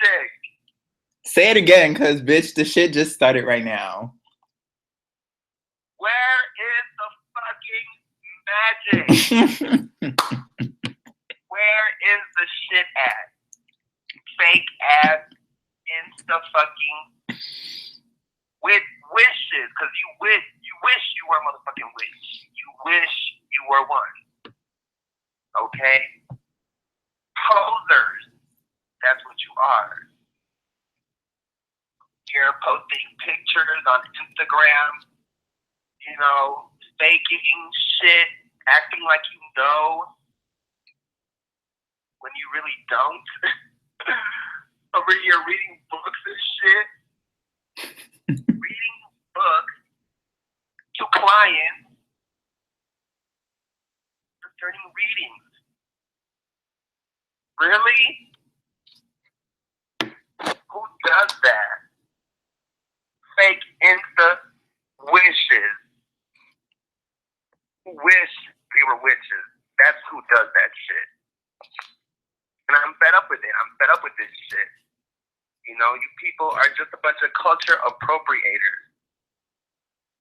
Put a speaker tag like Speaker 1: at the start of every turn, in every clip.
Speaker 1: magic.
Speaker 2: Say it again, cause bitch, the shit just started right now.
Speaker 1: Where is the fucking magic? Where is the shit at? Fake ass insta fucking with wishes, cause you wish you were a motherfucking witch. You wish you were one. Okay? Posers. That's what you are. You're posting pictures on Instagram, you know, faking shit, acting like you know when you really don't. Over here reading books and shit. Reading books to clients concerning readings. Really? Who does that? Fake insta wishes. Who wish they were witches. That's who does that shit. And I'm fed up with it. I'm fed up with this shit. You know, you people are just a bunch of culture appropriators.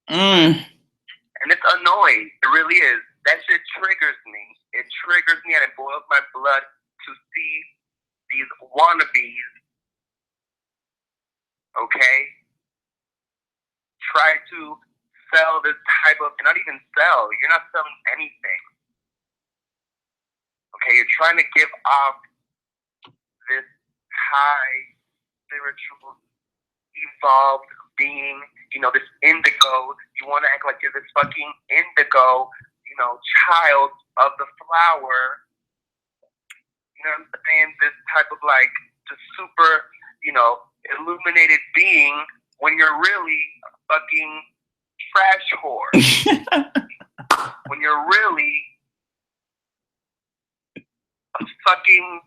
Speaker 1: And it's annoying. It really is. That shit triggers me. It triggers me and it boils my blood to see these wannabes, okay, try to sell this type of, not even sell, you're not selling anything. Okay, you're trying to give off this high spiritual, evolved being, you know, this indigo. You want to act like you're this fucking indigo, you know, child of the flower. You know what I'm saying? This type of like just super, you know, illuminated being when you're really a fucking trash whore. When you're really a fucking,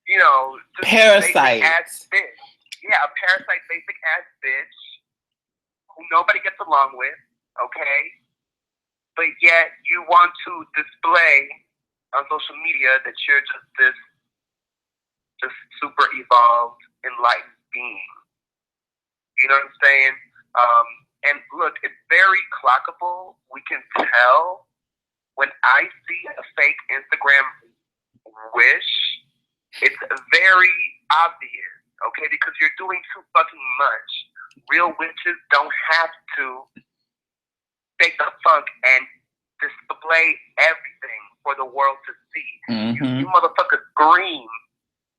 Speaker 1: you know, just
Speaker 2: parasite
Speaker 1: ass bitch. Yeah, a parasite basic ass bitch who nobody gets along with, okay? But yet you want to display on social media that you're just this just super evolved, enlightened being. You know what I'm saying? And look, it's very clockable. We can tell when I see a fake Instagram wish, it's very obvious, okay? Because you're doing too fucking much. Real witches don't have to fake the funk and display everything for the world to see. You motherfuckers scream,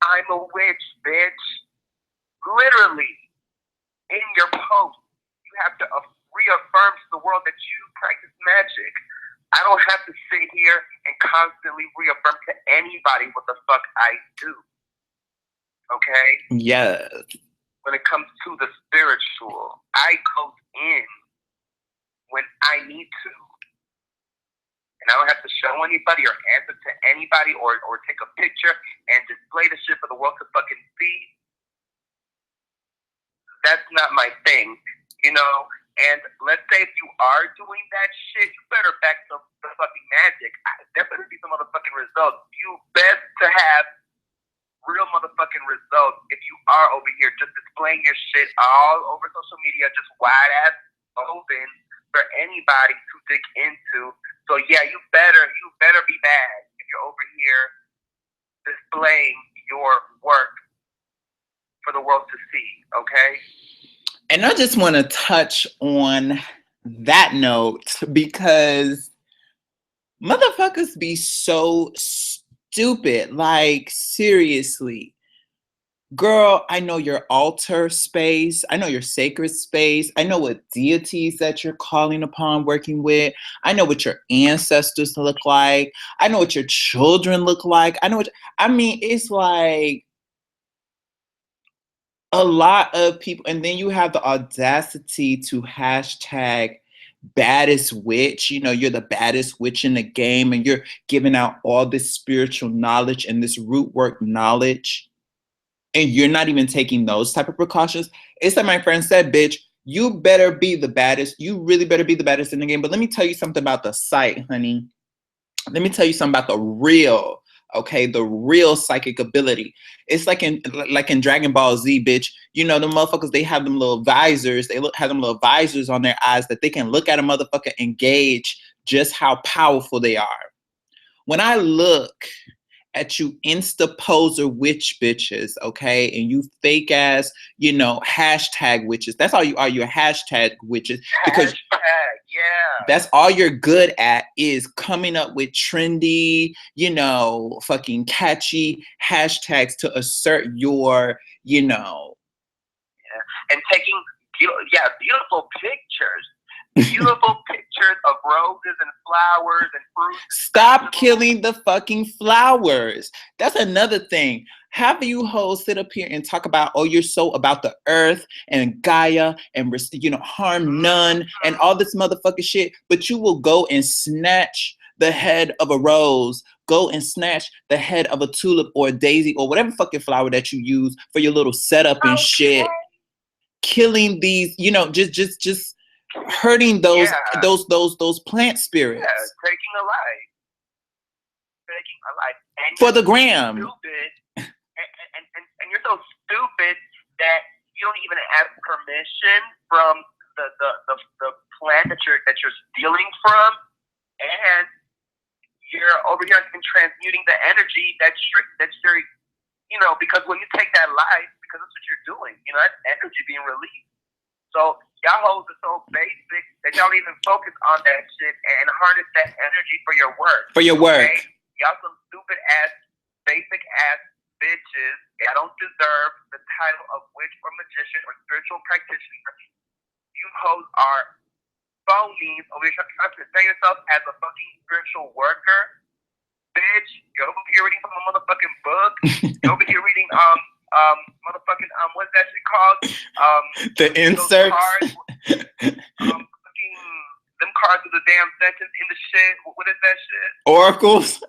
Speaker 1: I'm a witch, bitch. Literally, in your post, you have to reaffirm to the world that you practice magic. I don't have to sit here and constantly reaffirm to anybody what the fuck I do. Okay?
Speaker 2: Yes.
Speaker 1: When it comes to the spiritual, I go in when I need to. And I don't have to show anybody or answer to anybody or take a picture and display the shit for the world to fucking see. That's not my thing, you know? And let's say if you are doing that shit, you better back the fucking magic. There better be some motherfucking results. You best to have real motherfucking results if you are over here just displaying your shit all over social media, just wide ass open for anybody to dig into. So yeah, you better be bad if you're over here displaying your work for the world to see, okay?
Speaker 2: And I just want to touch on that note because motherfuckers be so stupid. Like, seriously. Girl, I know your altar space. I know your sacred space. I know what deities that you're calling upon, working with. I know what your ancestors look like. I know what your children look like. It's like a lot of people, and then you have the audacity to hashtag baddest witch. You know, you're the baddest witch in the game, and you're giving out all this spiritual knowledge and this root work knowledge, and you're not even taking those type of precautions. It's like my friend said, bitch, you better be the baddest. You really better be the baddest in the game. But let me tell you something about the site, honey. Let me tell you something about the real Okay, the real psychic ability. It's like in Dragon Ball Z, bitch. You know, the motherfuckers, they have them little visors. Have them little visors on their eyes that they can look at a motherfucker and gauge just how powerful they are. When I look at you insta poser witch bitches, okay, and you fake ass, hashtag witches. That's all you are. You're hashtag witches because that's all you're good at is coming up with trendy, fucking catchy hashtags to assert your,
Speaker 1: and taking beautiful pictures. Beautiful pictures of roses and flowers and fruits.
Speaker 2: Stop killing the fucking flowers. That's another thing. Have you hoes sit up here and talk about, oh, you're so about the earth and Gaia and, harm none and all this motherfucking shit, but you will go and snatch the head of a rose, go and snatch the head of a tulip or a daisy or whatever fucking flower that you use for your little setup and shit. Killing these, just hurting those plant spirits.
Speaker 1: Yeah, taking a life. And
Speaker 2: for the gram.
Speaker 1: Stupid, and you're so stupid that you don't even ask permission from the plant that you're stealing from, and you're over here transmuting the energy that's your, because when you take that life, because that's what you're doing, that's energy being released. So y'all hoes are so basic that y'all don't even focus on that shit and harness that energy for your work.
Speaker 2: For your work.
Speaker 1: Okay? Y'all some stupid ass, basic ass bitches. Y'all don't deserve the title of witch or magician or spiritual practitioner. You hoes are phonies over here trying to present yourself as a fucking spiritual worker. Bitch, you're over here reading from a motherfucking book. You're over here reading motherfucking what's that shit called?
Speaker 2: The inserts.
Speaker 1: Them cards with the damn sentence in the shit. What is that shit?
Speaker 2: Oracles.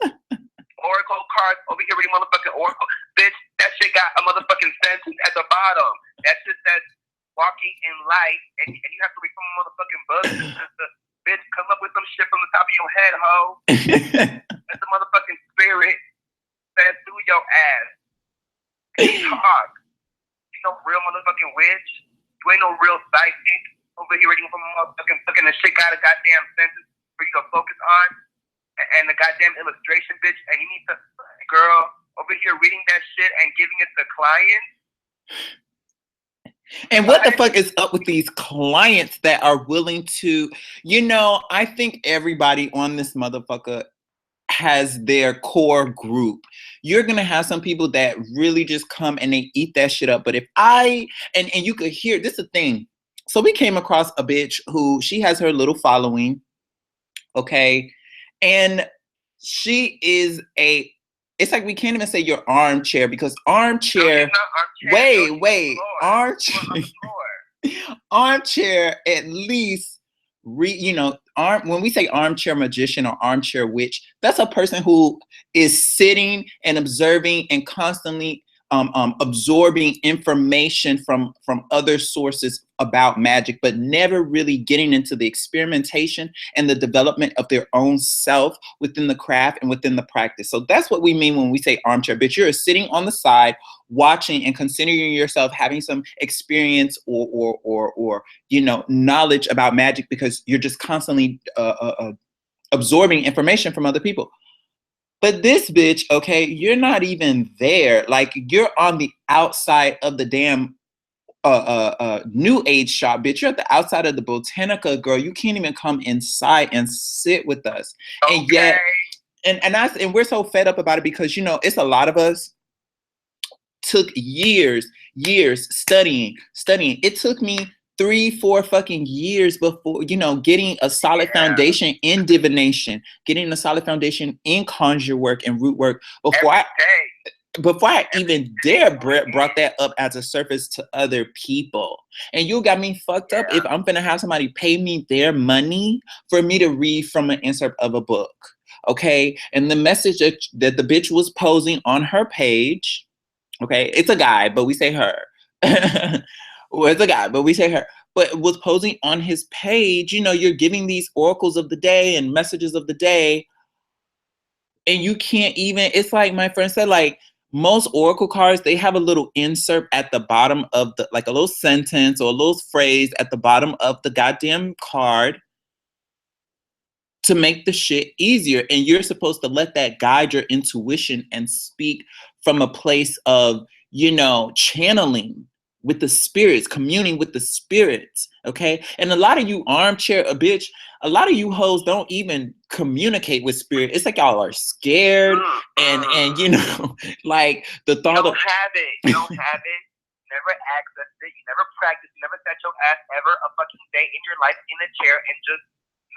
Speaker 1: Oracle cards over here reading motherfucking oracle. Bitch, that shit got a motherfucking sentence at the bottom. That shit says walking in light, and you have to read from a motherfucking book. Bitch, come up with some shit from the top of your head, ho. That's the motherfucking spirit that through your ass. Talk. You no real motherfucking witch. You ain't no real psychic. Over here reading from a motherfucking book, and the shit got a goddamn sentence for you to focus on, and the goddamn illustration, bitch. And you need to, girl, over here reading that shit and giving it to clients.
Speaker 2: And what the fuck is up with these clients that are willing to, I think everybody on this motherfucker has their core group. You're gonna have some people that really just come and they eat that shit up. But if and you could hear, this is the thing. So we came across a bitch who, she has her little following, okay? And she is it's like we can't even say your armchair, because armchair, armchair at least, when we say armchair magician or armchair witch, that's a person who is sitting and observing and constantly absorbing information from other sources about magic, but never really getting into the experimentation and the development of their own self within the craft and within the practice. So that's what we mean when we say armchair bitch. You're sitting on the side watching and considering yourself having some experience or knowledge about magic, because you're just constantly absorbing information from other people. But this bitch, okay, you're not even there. Like, you're on the outside of the damn new age shop, bitch. You're at the outside of the Botanica, girl. You can't even come inside and sit with us. Okay. And yet, and we're so fed up about it, because it's a lot of us took years studying. It took me 3-4 fucking years before, getting a solid foundation in divination, getting a solid foundation in conjure work and root work before I even brought that up as a surface to other people. And you got me fucked up if I'm gonna have somebody pay me their money for me to read from an insert of a book. Okay. And the message that the bitch was posing on her page, okay, it's a guy, but we say her. Well, it's a guy, but we say her. But was posing on his page, you're giving these oracles of the day and messages of the day. And you can't even, it's like my friend said, like most oracle cards, they have a little insert at the bottom of the, like a little sentence or a little phrase at the bottom of the goddamn card to make the shit easier. And you're supposed to let that guide your intuition and speak from a place of, you know, channeling with the spirits, communing with the spirits. Okay. And a lot of you armchair, a bitch, a lot of you hoes don't even communicate with spirit. It's like y'all are scared and you know, like the thought
Speaker 1: of you don't have it. Never accessed it. You never practiced. You never sat your ass ever a fucking day in your life in a chair and just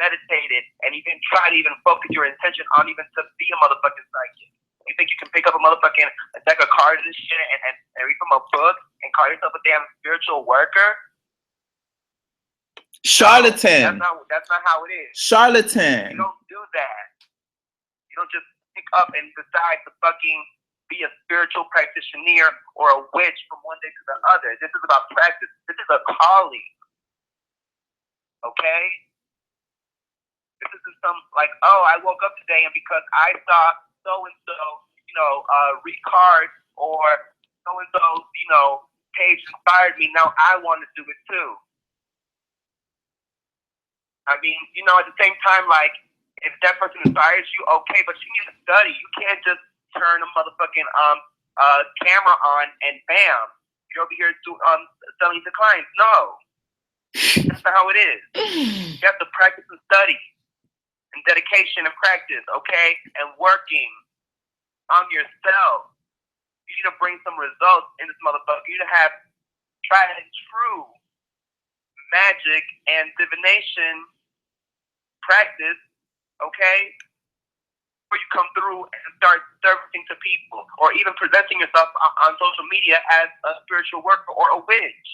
Speaker 1: meditated and even try to even focus your intention on even to be a motherfucking psychic. You think you can pick up a motherfucking deck of cards and shit and read from a book and call yourself a damn spiritual worker?
Speaker 2: Charlatan.
Speaker 1: No, that's not how it is.
Speaker 2: Charlatan.
Speaker 1: You don't do that. You don't just pick up and decide to fucking be a spiritual practitioner or a witch from one day to the other. This is about practice. This is a calling. Okay? This isn't some like, oh, I woke up today and because I saw so and so, you know, read cards or so and so, you know, page inspired me. Now I want to do it too. I mean, you know, at the same time, like, if that person inspires you, okay, but you need to study. You can't just turn a motherfucking camera on and bam, you're over here selling to clients. No, that's not how it is. You have to practice and study, and dedication and practice, okay, and working on yourself. You need to bring some results in this motherfucker. You need to have tried and true magic and divination practice, okay, before you come through and start servicing to people or even presenting yourself on social media as a spiritual worker or a witch.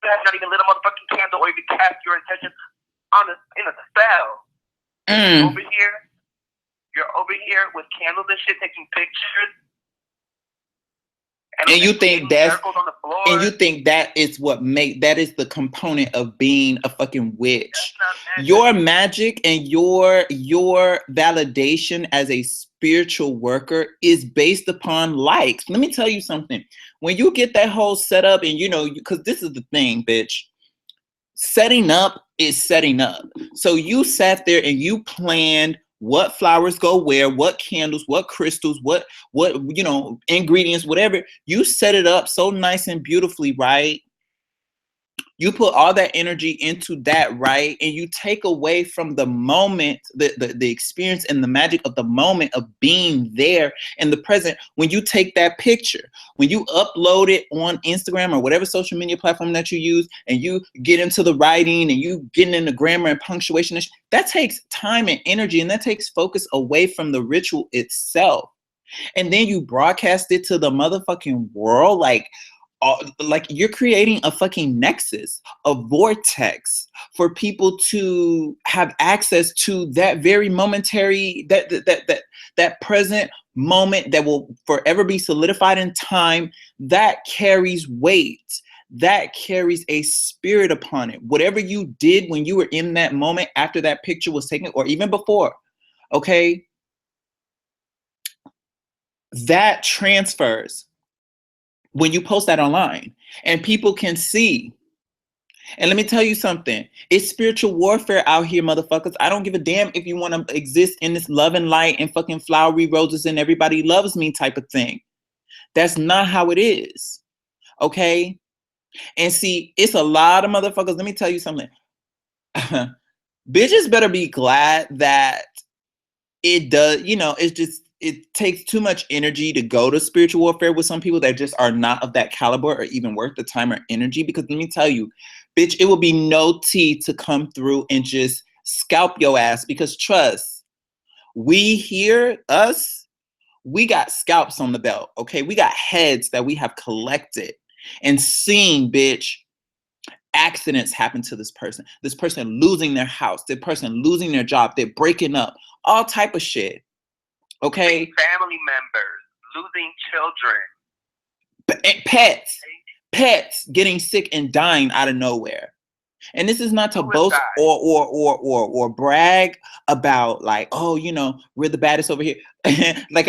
Speaker 1: You have not even lit a motherfucking candle or even cast your intention in a spell. You're over here with candles and shit taking pictures.
Speaker 2: And you think that is what that is the component of being a fucking witch. Your magic and your validation as a spiritual worker is based upon likes. Let me tell you something. When you get that whole setup and you know, because this is the thing, bitch. Setting up is setting up. So you sat there and you planned what flowers go where, what candles, what crystals, what you know, ingredients, whatever. You set it up so nice and beautifully, right? You put all that energy into that, right? And you take away from the moment, the experience and the magic of the moment of being there in the present. When you take that picture, when you upload it on Instagram or whatever social media platform that you use, and you get into the writing and you getting into grammar and punctuation, that takes time and energy, and that takes focus away from the ritual itself. And then you broadcast it to the motherfucking world, like you're creating a fucking nexus, a vortex for people to have access to that very momentary, that present moment that will forever be solidified in time. That carries weight. That carries a spirit upon it. Whatever you did when you were in that moment after that picture was taken, or even before, okay, that transfers when you post that online and people can see. And let me tell you something. It's spiritual warfare out here, motherfuckers. I don't give a damn if you want to exist in this love and light and fucking flowery roses and everybody loves me type of thing. That's not how it is. Okay? And see, it's a lot of motherfuckers. Let me tell you something. Bitches better be glad that it does, you know, it's just, it takes too much energy to go to spiritual warfare with some people that just are not of that caliber or even worth the time or energy. Because let me tell you, bitch, it will be no tea to come through and just scalp your ass. Because trust, we here, we got scalps on the belt, okay? We got heads that we have collected and seen, bitch, accidents happen to this person losing their house, this person losing their job, they're breaking up, all type of shit. Okay.
Speaker 1: Family members losing children.
Speaker 2: Pets getting sick and dying out of nowhere. And this is not to boast
Speaker 1: Suicide.
Speaker 2: or brag about like, oh, you know, we're the baddest over here. like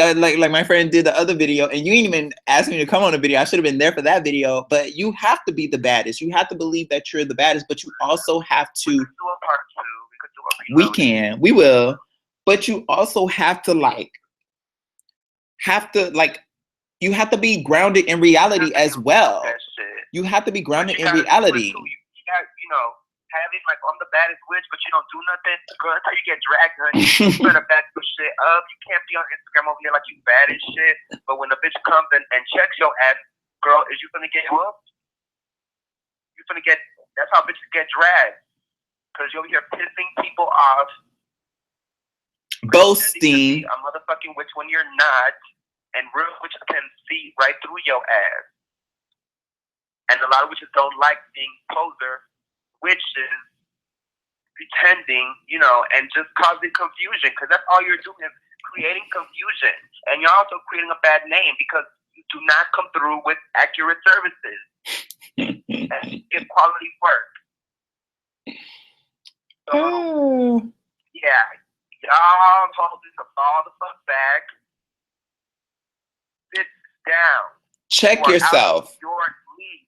Speaker 2: my friend did the other video, and you ain't even asked me to come on the video. I should have been there for that video. But you have to be the baddest. You have to believe that you're the baddest, but you also have to.
Speaker 1: We could do a part 2. We could do a
Speaker 2: We
Speaker 1: reloading.
Speaker 2: can. We will. But you also have to you have to be grounded in reality as well.
Speaker 1: That shit.
Speaker 2: You have to be grounded
Speaker 1: But you
Speaker 2: in
Speaker 1: gotta
Speaker 2: reality.
Speaker 1: do it too. You got, you know, having like, I'm the baddest witch, but you don't do nothing. Girl, that's how you get dragged, honey. You better back your shit up. You can't be on Instagram over here like you bad as shit. But when the bitch comes and checks your ass, girl, is you gonna get whooped? You gonna get, that's how bitches get dragged. Because you're here pissing people off.
Speaker 2: Boasting.
Speaker 1: A motherfucking witch when you're not. And real witches can see right through your ass. And a lot of witches don't like being poser witches, pretending, you know, and just causing confusion. Because that's all you're doing is creating confusion. And you're also creating a bad name because you do not come through with accurate services and give quality work. So, yeah, y'all hold this all the fuck back. Sit down.
Speaker 2: Check yourself.
Speaker 1: Your league.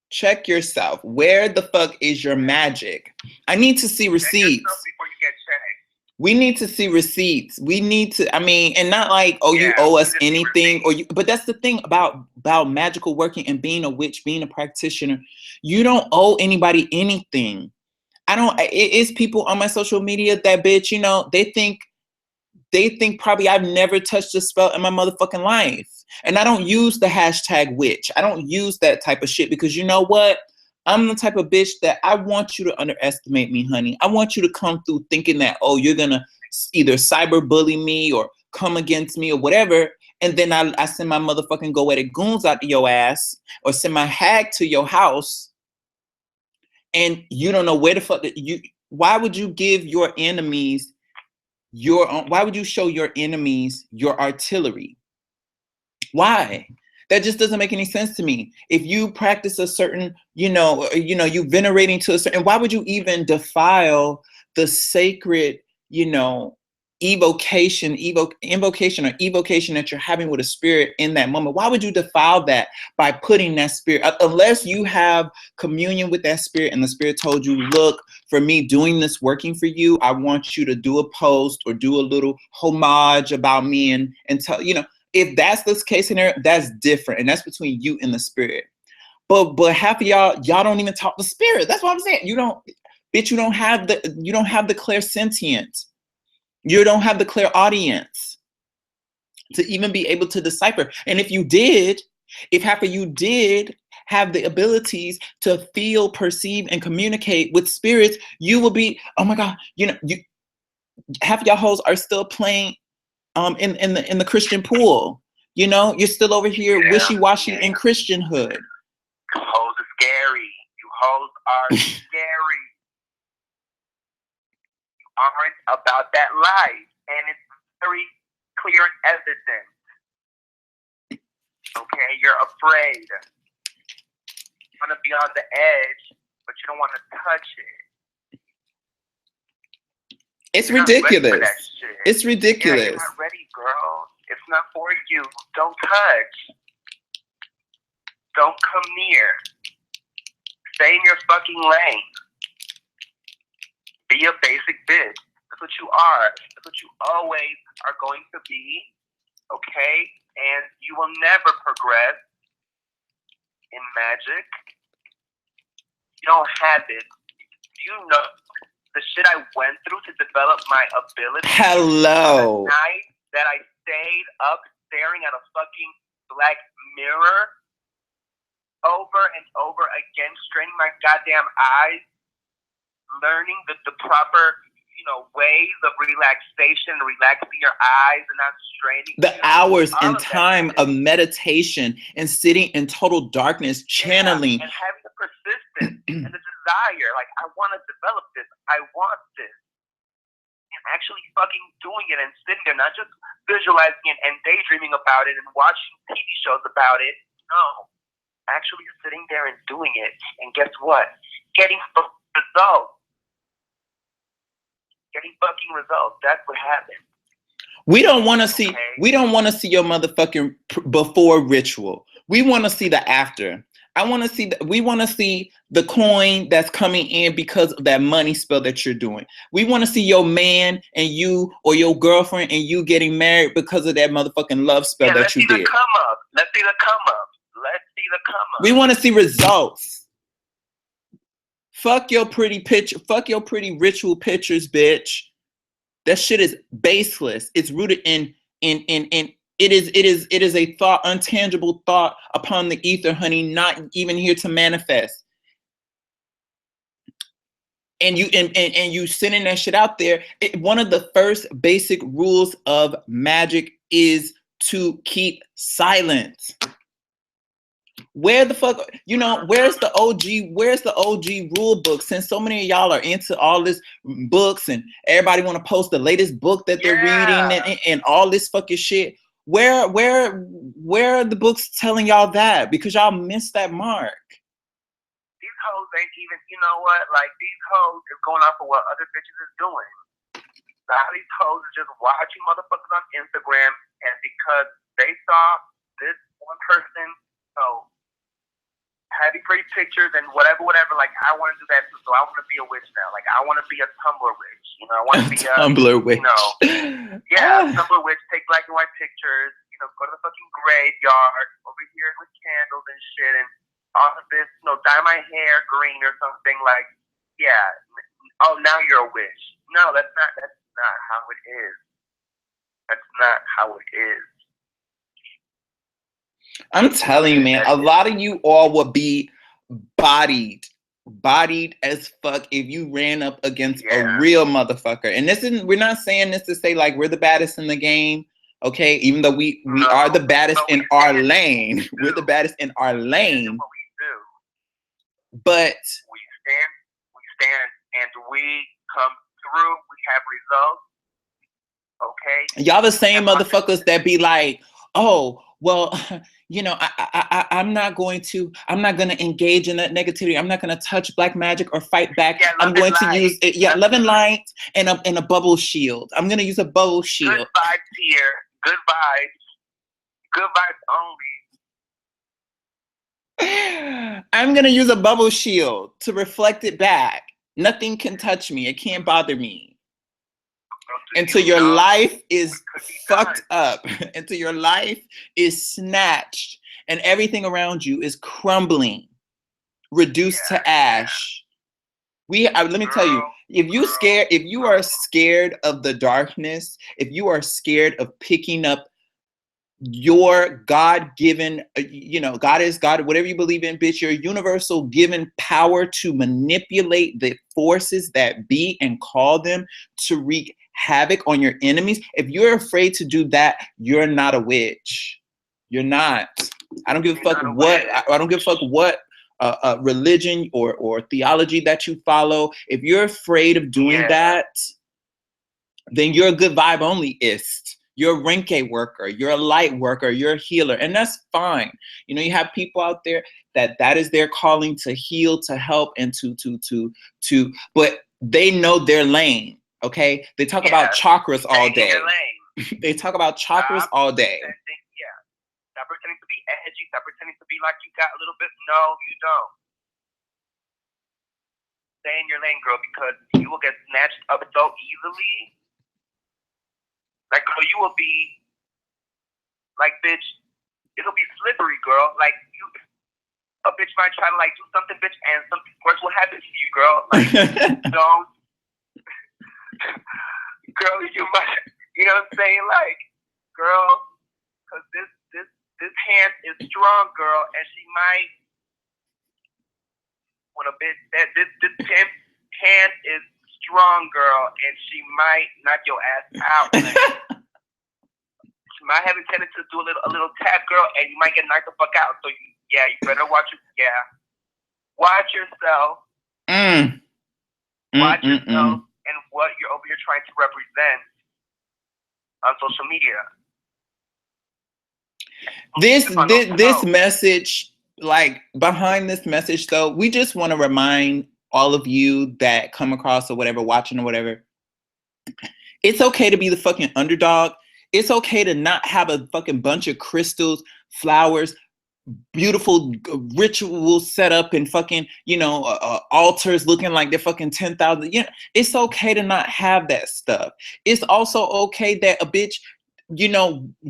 Speaker 2: Check yourself. Where the fuck is your magic? I need to see receipts.
Speaker 1: Check yourself before you get checked.
Speaker 2: We need to see receipts. We need to, I mean, and not like, oh, you owe us anything, or you, but that's the thing about magical working and being a witch, being a practitioner. You don't owe anybody anything. It's people on my social media that bitch, you know, they think probably I've never touched a spell in my motherfucking life. And I don't use the hashtag witch. I don't use that type of shit because you know what? I'm the type of bitch that I want you to underestimate me, honey. I want you to come through thinking that, oh, you're going to either cyber bully me or come against me or whatever. And then I send my motherfucking go-at-it goons out to your ass or send my hag to your house. And you don't know where the fuck why would you give your enemies why would you show your enemies your artillery? Why? That just doesn't make any sense to me. If you practice a certain, you venerating to a certain, why would you even defile the sacred, invocation or evocation that you're having with a spirit in that moment? Why would you defile that by putting that spirit, unless you have communion with that spirit and the spirit told you, look, for me doing this working for you, I want you to do a post or do a little homage about me and tell, if that's the case in there, that's different. And that's between you and the spirit. But half of y'all don't even talk to spirit. That's what I'm saying. You don't have the clairsentient. You don't have the clairaudience to even be able to decipher. And if half of you did have the abilities to feel, perceive, and communicate with spirits, you will be, oh my God, half of y'all hoes are still playing in the Christian pool. You're still over here wishy-washy in Christianhood.
Speaker 1: Hoes are scary. You hoes are scary. Aren't about that life, and it's very clear and evident. Okay, you're afraid. You want to be on the edge, but you don't want to touch it.
Speaker 2: It's ridiculous. It's ridiculous.
Speaker 1: Yeah, you're not ready, girl. It's not for you. Don't touch. Don't come near. Stay in your fucking lane. Be a basic bitch. That's what you are. That's what you always are going to be. Okay? And you will never progress in magic. You don't have it. You know the shit I went through to develop my ability.
Speaker 2: Hello.
Speaker 1: The night that I stayed up staring at a fucking black mirror over and over again, straining my goddamn eyes, learning the proper, ways of relaxation, relaxing your eyes and not straining.
Speaker 2: The hours and time of meditation and sitting in total darkness, channeling.
Speaker 1: And having the persistence and the desire. Like, I want to develop this. I want this. And actually fucking doing it and sitting there, not just visualizing it and daydreaming about it and watching TV shows about it. No. Actually sitting there and doing it. And guess what? getting results. Getting fucking results. That's what happened.
Speaker 2: We don't want to see. We don't want to see your motherfucking before ritual. We want to see the after. I want to see. We want to see the coin that's coming in because of that money spell that you're doing. We want to see your man and you, or your girlfriend and you getting married because of that motherfucking love spell that you did.
Speaker 1: Let's see the come up. Let's see the come up. Let's see the come up.
Speaker 2: We want to see results. Fuck your pretty picture. Fuck your pretty ritual pictures, bitch. That shit is baseless. It's rooted in it is a thought, untangible thought upon the ether, honey, not even here to manifest. And you sending that shit out there. One of the first basic rules of magic is to keep silence. Where the fuck, where's the OG rule book? Since so many of y'all are into all this books and everybody want to post the latest book that they're reading and all this fucking shit. Where are the books telling y'all that? Because y'all missed that mark.
Speaker 1: These hoes ain't even, you know what? Like, these hoes is going off of what other bitches is doing. A lot of these hoes are just watching motherfuckers on Instagram, and because they saw this one person, having pretty pictures and whatever, like, I want to do that too, so I want to be a witch now. Like, I want to be a Tumblr witch. I want to be a
Speaker 2: Tumblr witch.
Speaker 1: Tumblr witch, take black and white pictures, go to the fucking graveyard over here with candles and shit and all of this, dye my hair green or something, like, oh, now you're a witch. No, that's not how it is. That's not how it is.
Speaker 2: I'm telling you, man, a lot of you all would be bodied as fuck if you ran up against a real motherfucker. And we're not saying this to say like we're the baddest in the game, okay? Even though we are the baddest in our lane. We're the baddest in our lane.
Speaker 1: What we do.
Speaker 2: But
Speaker 1: we stand, and we come through. We have results. Okay?
Speaker 2: Y'all the same motherfuckers that be like, oh, well, I'm not going to engage in that negativity. I'm not going to touch black magic or fight back. I'm going to use love and light and a bubble shield. I'm going to use a bubble shield.
Speaker 1: Good vibes here. Good vibes. Good vibes only.
Speaker 2: I'm going to use a bubble shield to reflect it back. Nothing can touch me. It can't bother me. Until your life is fucked up, until your life is snatched and everything around you is crumbling, reduced to ash. Let me tell you, if you are scared of the darkness, if you are scared of picking up your God-given, God is God, whatever you believe in, bitch, your universal given power to manipulate the forces that be and call them to wreak havoc on your enemies. If you're afraid to do that, you're not a witch. You're not. I don't give a fuck what. I don't give a fuck what religion or theology that you follow. If you're afraid of doing that, then you're a good vibe onlyist. You're a Renke worker. You're a light worker. You're a healer, and that's fine. You have people out there that is their calling to heal, to help, and to. But they know their lane. Okay, they talk about chakras all day. They talk about chakras all day.
Speaker 1: Stop pretending to be edgy. Stop pretending to be like you got a little bit. No, you don't. Stay in your lane, girl, because you will get snatched up so easily. Like, girl, you will be like, bitch. It'll be slippery, girl. Like, a bitch might try to like do something, bitch, and something worse will happen to you, girl. Like, don't. Girl, you might, what I'm saying? Like, girl, because this hand is strong, girl, and she might, when a bitch, this hand is strong, girl, and she might knock your ass out. She might have intended to do a little tap, girl, and you might get knocked the fuck out. So, you better watch it. Watch yourself. Watch yourself. And what you're over here trying to represent on social media.
Speaker 2: This message, like behind this message though, we just want to remind all of you that come across or whatever, watching or whatever, it's okay to be the fucking underdog. It's okay to not have a fucking bunch of crystals, flowers, beautiful rituals set up and fucking, altars looking like they're fucking 10,000. It's okay to not have that stuff. It's also okay that a bitch,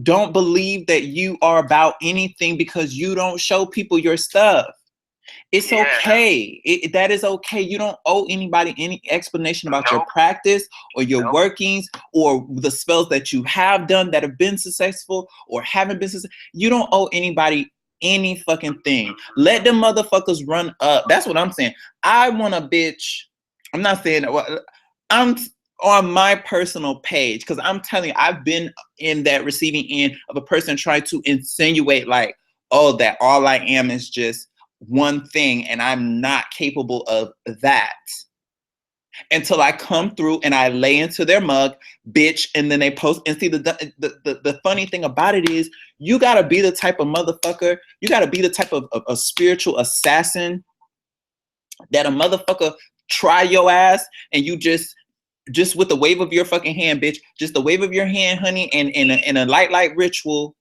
Speaker 2: don't believe that you are about anything because you don't show people your stuff. It's okay. That is okay. You don't owe anybody any explanation about your practice or your workings or the spells that you have done that have been successful or haven't been successful. You don't owe anybody any fucking thing. Let the motherfuckers run up. That's what I'm saying. I want a bitch. I'm not saying that. I'm on my personal page because I'm telling you, I've been in that receiving end of a person trying to insinuate like, oh, that all I am is just one thing and I'm not capable of that, until I come through and I lay into their mug, bitch, and then they post. And see, the funny thing about it is you gotta be the type of motherfucker, you gotta be the type of a spiritual assassin that a motherfucker try your ass and you just with the wave of your fucking hand, bitch, just the wave of your hand, honey, and in a light ritual,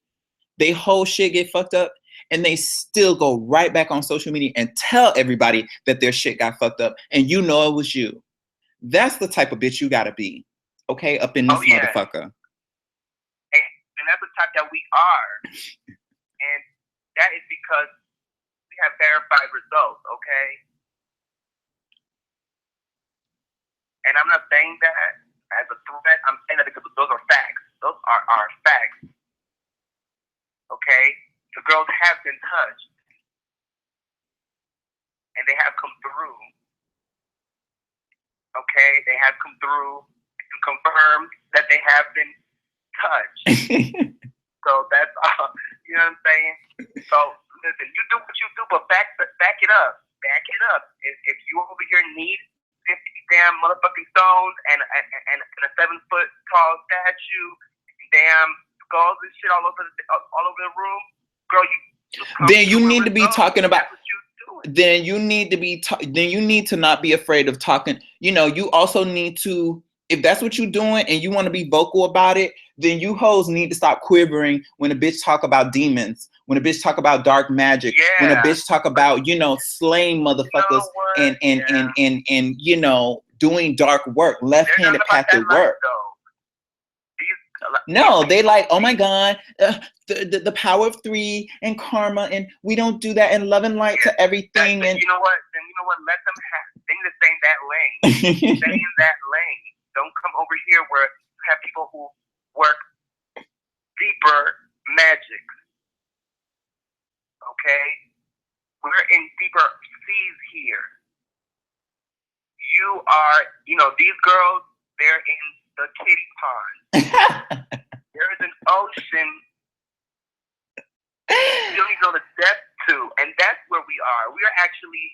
Speaker 2: they whole shit get fucked up. And they still go right back on social media and tell everybody that their shit got fucked up. And you know it was you. That's the type of bitch you gotta be. Okay? Up in this motherfucker.
Speaker 1: And that's the type that we are. And that is because we have verified results, okay? And I'm not saying that as a threat. I'm saying that because those are facts. Those are our facts. Okay? The girls have been touched, and they have come through. Okay, they have come through and confirmed that they have been touched. So that's all. You know what I'm saying? So listen, you do what you do, but back it up. Back it up. If you over here need 50 damn motherfucking stones and a 7-foot tall statue, damn skulls and shit all over the room. Girl,
Speaker 2: then you need to be talking about. Then you need to not be afraid of talking. You also need to, if that's what you're doing and you want to be vocal about it, then you hoes need to stop quivering when a bitch talk about demons, when a bitch talk about dark magic, when a bitch talk about slaying motherfuckers and doing dark work, left-handed pathway work. No, they like, oh my God, the power of 3 and karma, and we don't do that, and love and light to everything. And
Speaker 1: you know what? Let them stay in that lane. Stay in that lane. Don't come over here where you have people who work deeper magic. Okay, we're in deeper seas here. You are, these girls, they're in the kiddie pond. There is an ocean you don't even know the depth to, and that's where we are. We are actually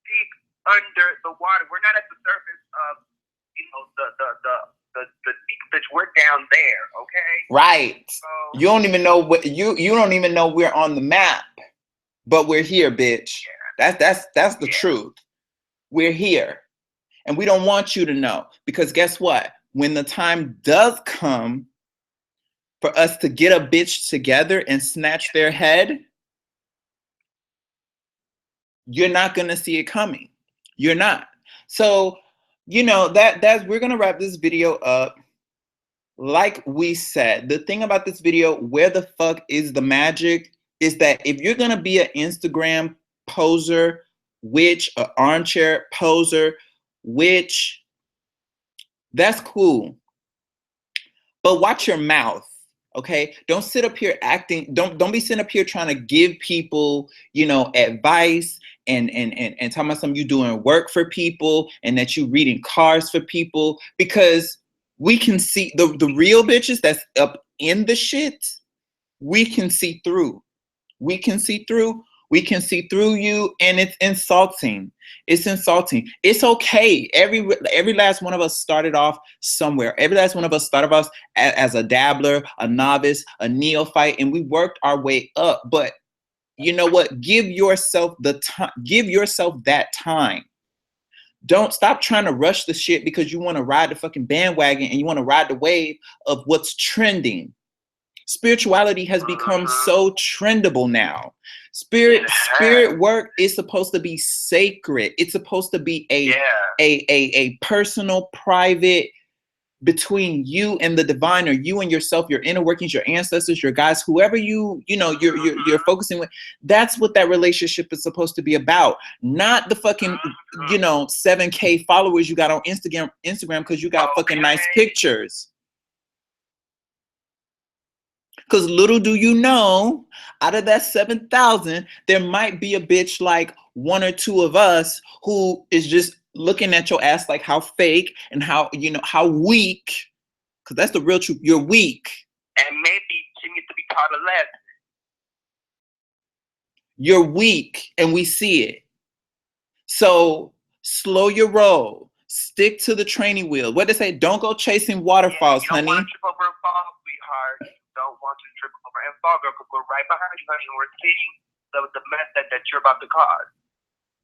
Speaker 1: deep under the water. We're not at the surface of, the deep pitch. We're down there, okay?
Speaker 2: Right. So, you don't even know what you don't even know we're on the map, but we're here, bitch. Yeah. That's the truth. We're here. And we don't want you to know, because guess what? When the time does come for us to get a bitch together and snatch their head, you're not going to see it coming. You're not. So, that's we're going to wrap this video up. Like we said, the thing about this video, where the fuck is the magic, is that if you're going to be an Instagram poser, witch, an armchair poser, witch, that's cool. But watch your mouth. Okay, don't sit up here acting. Don't be sitting up here trying to give people, advice and talking about you doing work for people and that you reading cards for people, because we can see the real bitches that's up in the shit. We can see through. We can see through. We can see through you, and it's insulting. It's insulting. It's okay. Every last one of us started off somewhere. Every last one of us started off as a dabbler, a novice, a neophyte, and we worked our way up. But you know what? Give yourself the time. Give yourself that time. Don't stop trying to rush the shit because you want to ride the fucking bandwagon and you want to ride the wave of what's trending. Spirituality has become so trendable now. Spirit work is supposed to be sacred. It's supposed to be a personal, private, between you and the divine, or you and yourself, your inner workings, your ancestors, your guides, whoever you're focusing with. That's what that relationship is supposed to be about. Not the fucking 7K followers you got on Instagram because you got fucking nice pictures. Because little do you know, out of that 7,000, there might be a bitch like one or two of us who is just looking at your ass like how fake and how weak. Because that's the real truth. You're weak.
Speaker 1: And maybe she needs to be taught a lesson.
Speaker 2: You're weak, and we see it. So slow your roll. Stick to the training wheel. What they say? Don't go chasing waterfalls,
Speaker 1: you don't
Speaker 2: honey.
Speaker 1: Want to trip over and fall, sweetheart. Don't want to trip over and fall, girl, because we're right behind you, honey, and we're seeing the mess that you're about to cause.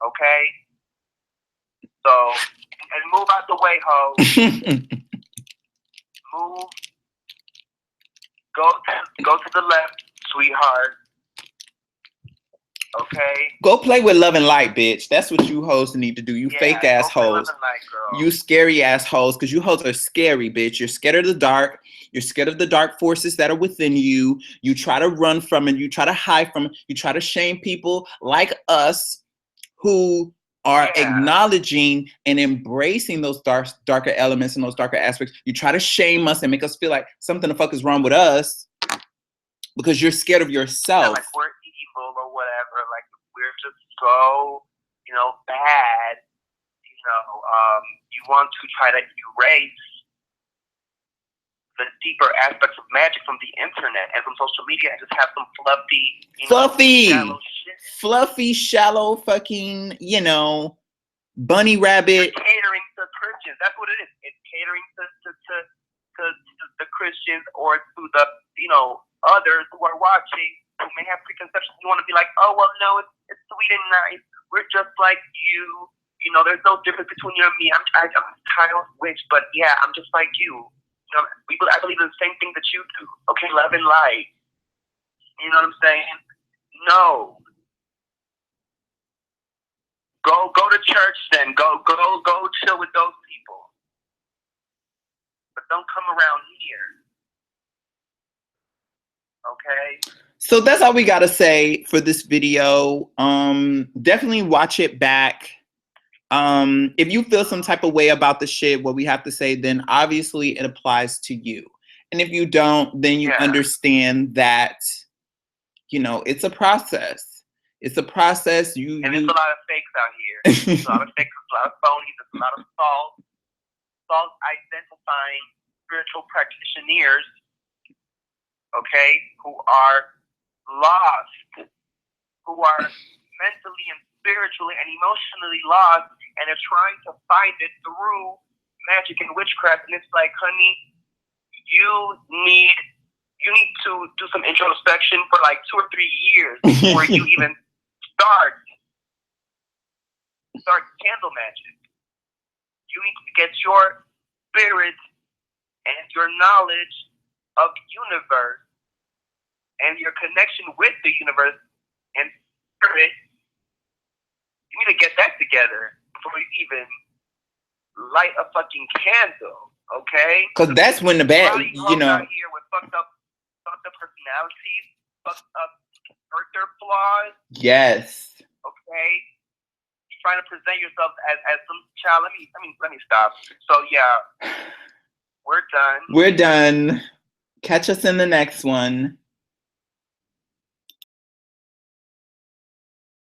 Speaker 1: Okay? So, and move out the way, ho. Move. Go to the left, sweetheart. Okay?
Speaker 2: Go play with love and light, bitch. That's what you hoes need to do. You fake ass hoes. You scary ass hoes, because you hoes are scary, bitch. You're scared of the dark. You're scared of the dark forces that are within you. You try to run from it. You try to hide from it. You try to shame people like us who are acknowledging and embracing those darker elements and those darker aspects. You try to shame us and make us feel like something the fuck is wrong with us because you're scared of yourself.
Speaker 1: Like we're evil or whatever. Like we're just so, bad. You want to try to erase the deeper aspects of magic from the internet and from social media and just have some
Speaker 2: fluffy, shallow fucking, bunny rabbit.
Speaker 1: It's catering to Christians. That's what it is. It's catering to the Christians or to the, others who are watching who may have preconceptions. You want to be like, oh, well, no, it's sweet and nice. We're just like you. There's no difference between you and me. I'm a child witch, but yeah, I'm just like you. I believe in the same thing that you do. Okay, love and light. You know what I'm saying? No. Go to church then. Go chill with those people. But don't come around here. Okay?
Speaker 2: So that's all we gotta say for this video. Definitely watch it back. If you feel some type of way about the shit, what we have to say, then obviously it applies to you. And if you don't, then you understand that, it's a process. It's a process.
Speaker 1: And there's a lot of fakes out here. There's a lot of fakes, there's a lot of phonies, there's a lot of false identifying spiritual practitioners, okay, who are lost, who are mentally and spiritually and emotionally lost, and they're trying to find it through magic and witchcraft. And it's like, honey, you need to do some introspection for like 2 or 3 years before you even start candle magic. You need to get your spirit and your knowledge of the universe and your connection with the universe and spirit. You need to get that together before you even light a fucking candle, okay?
Speaker 2: Because that's when the bad,
Speaker 1: out here with fucked up personalities, fucked up character flaws.
Speaker 2: Yes.
Speaker 1: Okay? You're trying to present yourself as some child. Let me stop. So yeah, we're done.
Speaker 2: We're done. Catch us in the next one.